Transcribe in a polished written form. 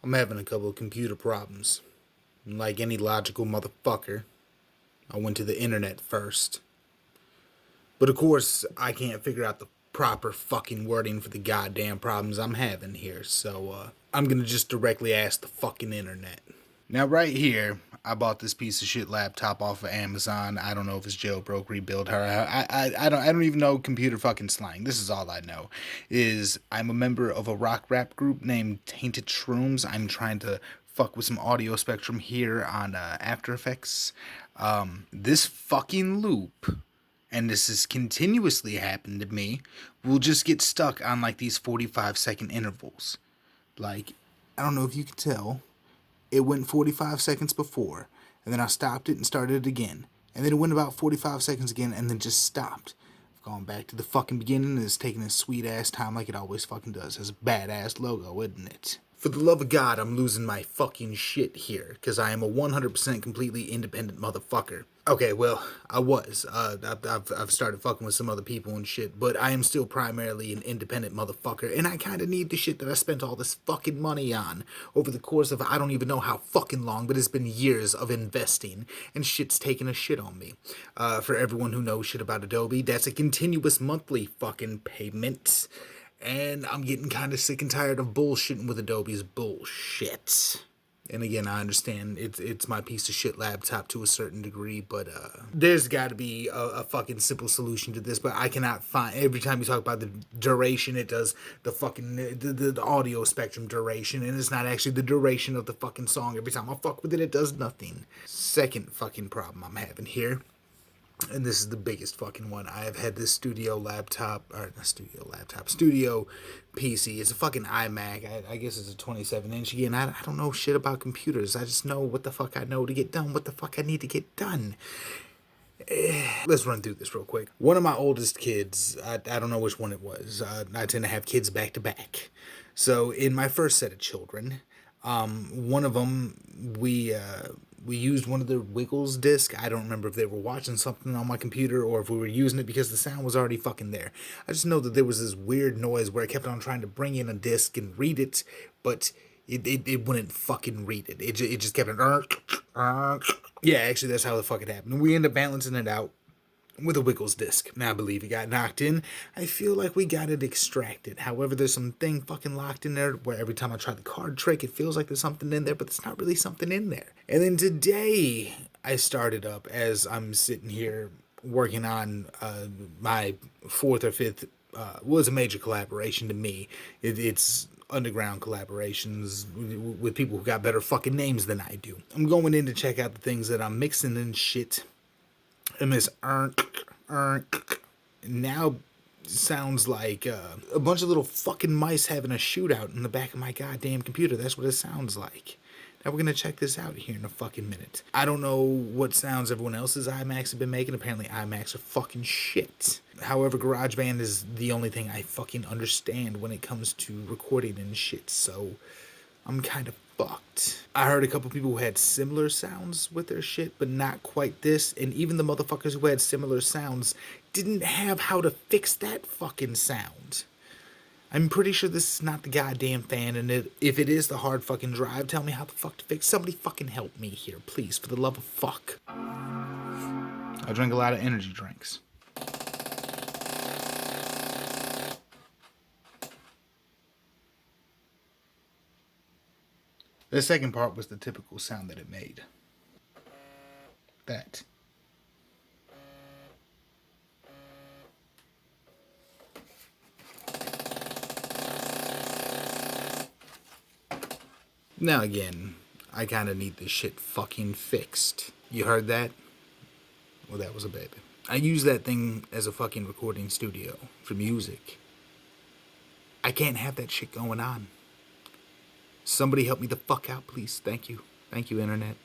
I'm having a couple of computer problems. Like any logical motherfucker, I went to the internet first. But of course, I can't figure out the proper fucking wording for the goddamn problems I'm having here, so I'm gonna just directly ask the fucking internet. Now, right here, I bought this piece of shit laptop off of Amazon. I don't know if it's jailbroke, rebuild her. I don't even know computer fucking slang. This is all I know. Is I'm a member of a rock rap group named Tainted Shrooms. I'm trying to fuck with some audio spectrum here on After Effects. This fucking loop, and this has continuously happened to me, will just get stuck on like these 45-second intervals. Like, I don't know if you could tell. It went 45 seconds before, and then I stopped it and started it again. And then it went about 45 seconds again, and then just stopped. I've gone back to the fucking beginning, and it's taking a sweet-ass time like it always fucking does. It's a badass logo, isn't it? For the love of God, I'm losing my fucking shit here, because I am a 100% completely independent motherfucker. Okay, well, I was. I've started fucking with some other people and shit, but I am still primarily an independent motherfucker, and I kind of need the shit that I spent all this fucking money on over the course of I don't even know how fucking long, but it's been years of investing, and shit's taking a shit on me. For everyone who knows shit about Adobe, that's a continuous monthly fucking payment. And I'm getting kind of sick and tired of bullshitting with Adobe's bullshit. And again, I understand it's my piece of shit laptop to a certain degree, but there's got to be a fucking simple solution to this. But I cannot find. Every time you talk about the duration, it does the fucking the audio spectrum duration, and it's not actually the duration of the fucking song. Every time I fuck with it, it does nothing. Second fucking problem I'm having here, and this is the biggest fucking one. I have had this studio PC. It's a fucking iMac. I guess it's a 27-inch. Again, I don't know shit about computers. I just know what the fuck I know to get done, what the fuck I need to get done. Let's run through this real quick. One of my oldest kids, I don't know which one it was. I tend to have kids back to back. So in my first set of children, one of them, we used one of the Wiggles disc. I don't remember if they were watching something on my computer or if we were using it because the sound was already fucking there. I just know that there was this weird noise where it kept on trying to bring in a disc and read it, but it wouldn't fucking read it. It just kept yeah, actually that's how the fuck it happened. We ended up balancing it out with a Wiggles disc. Now I believe it got knocked in. I feel like we got it extracted. However, there's something fucking locked in there where every time I try the card trick, it feels like there's something in there, but there's not really something in there. And then today, I started up as I'm sitting here working on my fourth or fifth, was a major collaboration to me. It's underground collaborations with people who got better fucking names than I do. I'm going in to check out the things that I'm mixing and shit. And this now sounds like a bunch of little fucking mice having a shootout in the back of my goddamn computer. That's what it sounds like. Now we're going to check this out here in a fucking minute. I don't know what sounds everyone else's iMacs have been making. Apparently iMacs are fucking shit. However, GarageBand is the only thing I fucking understand when it comes to recording and shit. So I'm kind of fucked. I heard a couple people who had similar sounds with their shit, but not quite this. And even the motherfuckers who had similar sounds didn't have how to fix that fucking sound. I'm pretty sure this is not the goddamn fan, and if it is the hard fucking drive, tell me how the fuck to fix. Somebody fucking help me here, please, for the love of fuck. I drink a lot of energy drinks. The second part was the typical sound that it made. That. Now again, I kinda need this shit fucking fixed. You heard that? Well, that was a baby. I use that thing as a fucking recording studio for music. I can't have that shit going on. Somebody help me the fuck out, please. Thank you. Thank you, internet.